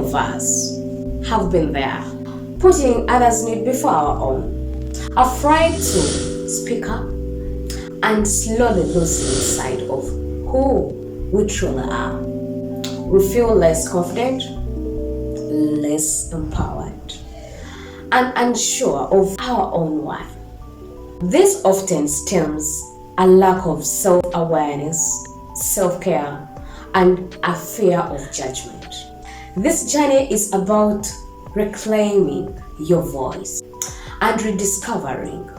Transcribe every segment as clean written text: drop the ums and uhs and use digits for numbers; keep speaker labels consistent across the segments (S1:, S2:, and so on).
S1: of us have been there, putting others' need before our own, afraid to speak up, and slowly losing sight of who we truly are. We feel less confident, less empowered, and unsure of our own worth. This often stems a lack of self-awareness, self-care, and a fear of judgment. This journey is about reclaiming your voice and rediscovering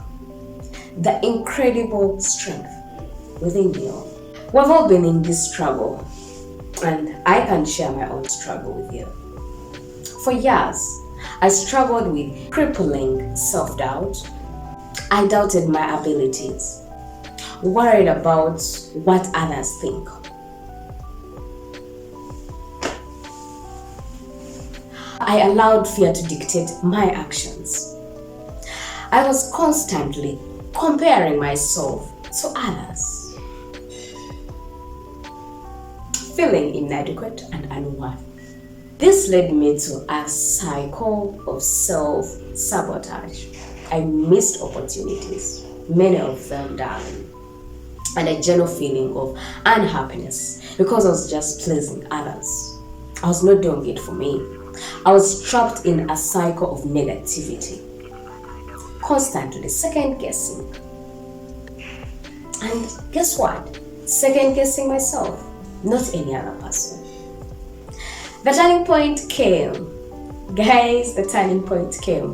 S1: the incredible strength within you. We've all been in this struggle, and I can share my own struggle with you. For years, I struggled with crippling self-doubt. I doubted my abilities, worried about what others think. I allowed fear to dictate my actions. I was constantly comparing myself to others, feeling inadequate and unworthy. This led me to a cycle of self-sabotage. I missed opportunities, many of them dying, and a general feeling of unhappiness because I was just pleasing others. I was not doing it for me. I was trapped in a cycle of negativity, constantly second guessing. And guess what? Second guessing myself, not any other person. The turning point came. Guys, the turning point came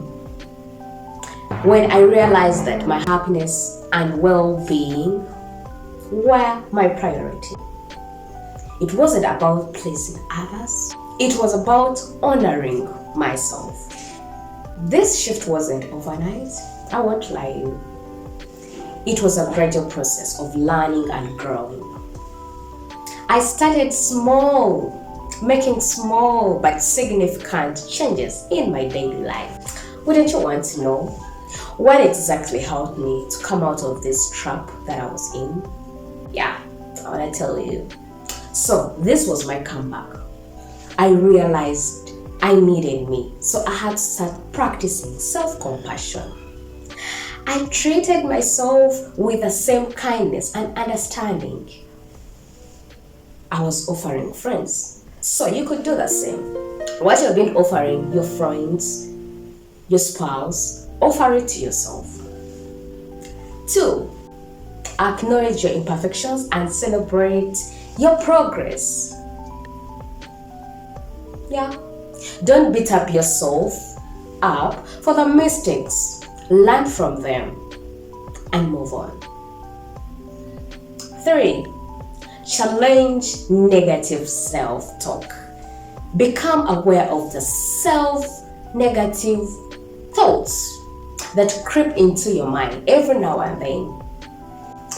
S1: when I realized that my happiness and well-being were my priority. It wasn't about pleasing others. It was about honoring myself. This shift wasn't overnight. I won't lie to you. It was a gradual process of learning and growing. I started small, making small but significant changes in my daily life. Wouldn't you want to know what exactly helped me to come out of this trap that I was in? Yeah, I want to tell you. So this was my comeback. I realized I needed me, so I had to start practicing self-compassion. I treated myself with the same kindness and understanding I was offering friends. So you could do the same. What you've been offering your friends, your spouse, offer it to yourself. 2, acknowledge your imperfections and celebrate your progress. Yeah. Don't beat up yourself up for the mistakes. Learn from them and move on. 3, challenge negative self-talk. Become aware of the negative thoughts that creep into your mind every now and then.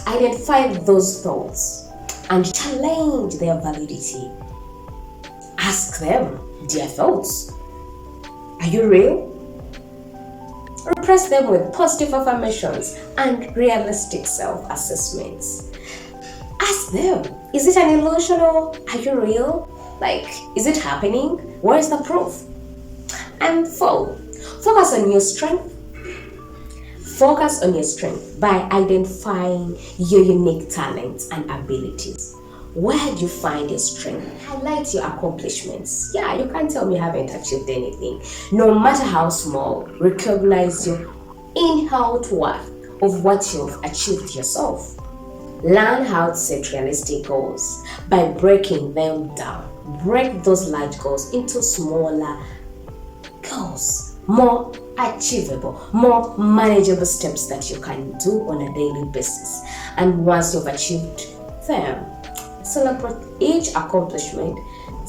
S1: Identify those thoughts and challenge their validity. Ask them, dear thoughts, are you real? Replace them with positive affirmations and realistic self-assessments. Ask them, is it an illusion or are you real? Like, is it happening? Where is the proof? And 4, focus on your strength. Focus on your strength by identifying your unique talents and abilities. Where do you find your strength? Highlight your accomplishments. Yeah, you can't tell me you haven't achieved anything. No matter how small, recognize your inherent worth of what you've achieved yourself. Learn how to set realistic goals by breaking them down. Break those large goals into smaller goals, more achievable, more manageable steps that you can do on a daily basis. And once you've achieved them, celebrate each accomplishment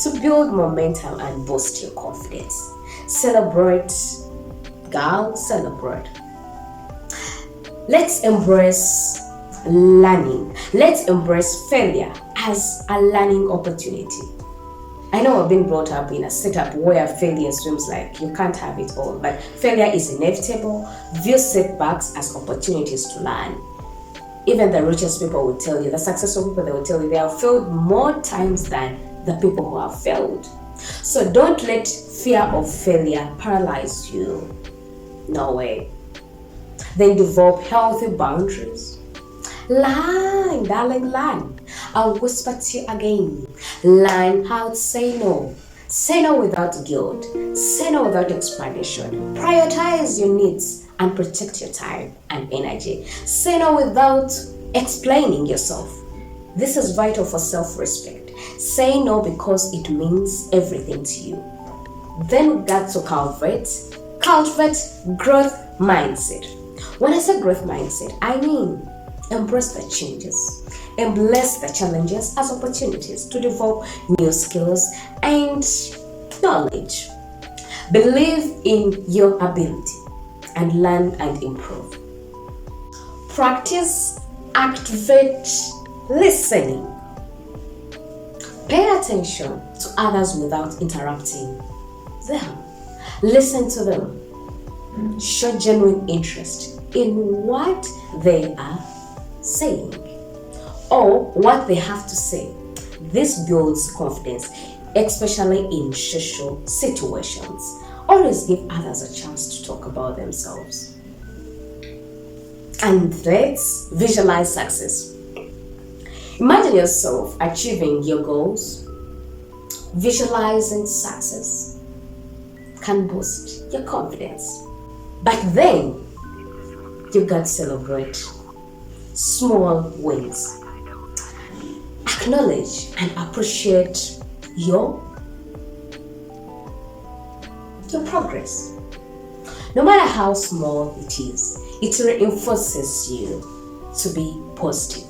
S1: to build momentum and boost your confidence. Celebrate, girl, celebrate. Let's embrace learning. Let's embrace failure as a learning opportunity. I know I've been brought up in a setup where failure seems like you can't have it all, but failure is inevitable. View setbacks as opportunities to learn. Even the richest people will tell you, the successful people, they will tell you they have failed more times than the people who have failed. So don't let fear of failure paralyze you. No way. Then develop healthy boundaries. Learn, darling, learn. I'll whisper to you again. Learn how to say no. Say no without guilt. Say no without explanation. Prioritize your needs and protect your time and energy. Say no without explaining yourself. This is vital for self-respect. Say no because it means everything to you. Then we got to cultivate growth mindset. When I say growth mindset, I mean embrace the changes. Embrace the challenges as opportunities to develop new skills and knowledge. Believe in your ability and learn and improve. Practice activate listening. Pay attention to others without interrupting them. Listen to them. Show genuine interest in what they are saying or what they have to say. This builds confidence, especially in social situations. Always give others a chance to talk about themselves. And let's visualize success. Imagine yourself achieving your goals. Visualizing success can boost your confidence. But then you got to celebrate small wins. Acknowledge and appreciate your progress. No matter how small it is, it reinforces you to be positive.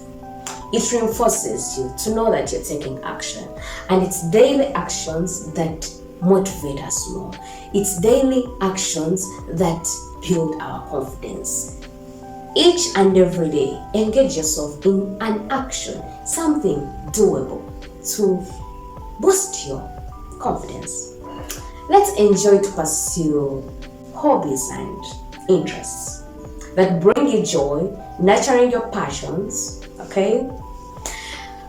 S1: It reinforces you to know that you're taking action. And it's daily actions that motivate us more. It's daily actions that build our confidence. Each and every day, engage yourself in an action, something doable to boost your confidence. Let's enjoy to pursue hobbies and interests that bring you joy, nurturing your passions, okay?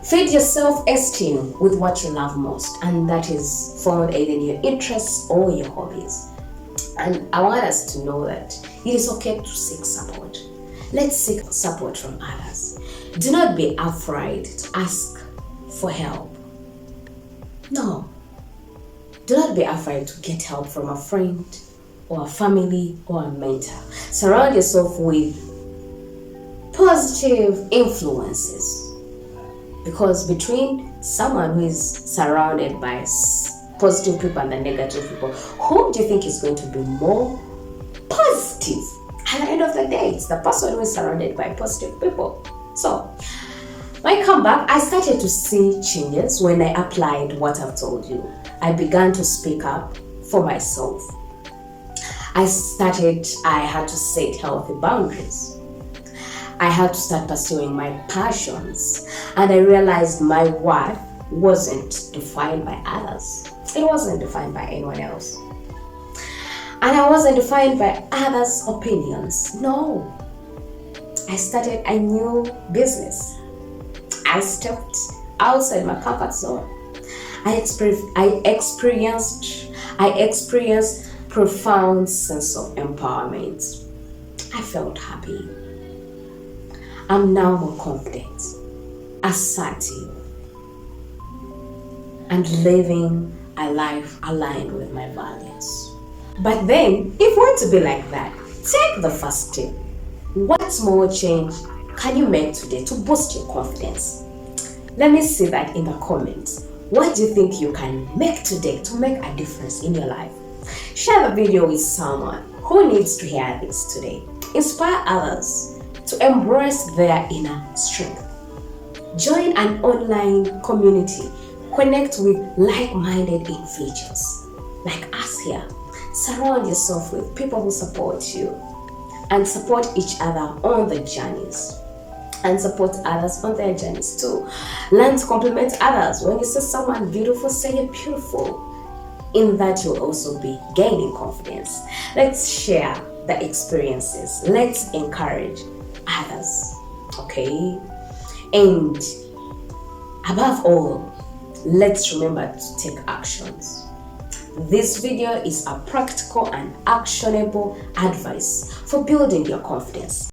S1: Feed your self-esteem with what you love most, and that is found either in your interests or your hobbies. And I want us to know that it is okay to seek support. Let's seek support from others. Do not be afraid to ask for help. No. Do not be afraid to get help from a friend or a family or a mentor. Surround yourself with positive influences. Because between someone who is surrounded by positive people and the negative people, whom do you think is going to be more positive? At the end of the day, it's the person who is surrounded by positive people. So, when I come back, I started to see changes when I applied what I've told you. I began to speak up for myself. I had to set healthy boundaries. I had to start pursuing my passions. And I realized my worth wasn't defined by others. It wasn't defined by anyone else. And I wasn't defined by others' opinions. No. I started a new business. I stepped outside my comfort zone. I experienced profound sense of empowerment. I felt happy. I'm now more confident, assertive, and living a life aligned with my values. But then, if you want to be like that, take the first step. What small change can you make today to boost your confidence? Let me see that in the comments. What do you think you can make today to make a difference in your life? Share the video with someone who needs to hear this today. Inspire others to embrace their inner strength. Join an online community. Connect with like-minded individuals like us here. Surround yourself with people who support you and support each other on the journeys. And support others on their journeys too. Learn to compliment others. When you see someone beautiful, say you're beautiful. In that, you'll also be gaining confidence. Let's share the experiences. Let's encourage others. Okay? And above all, let's remember to take actions. This video is a practical and actionable advice for building your confidence.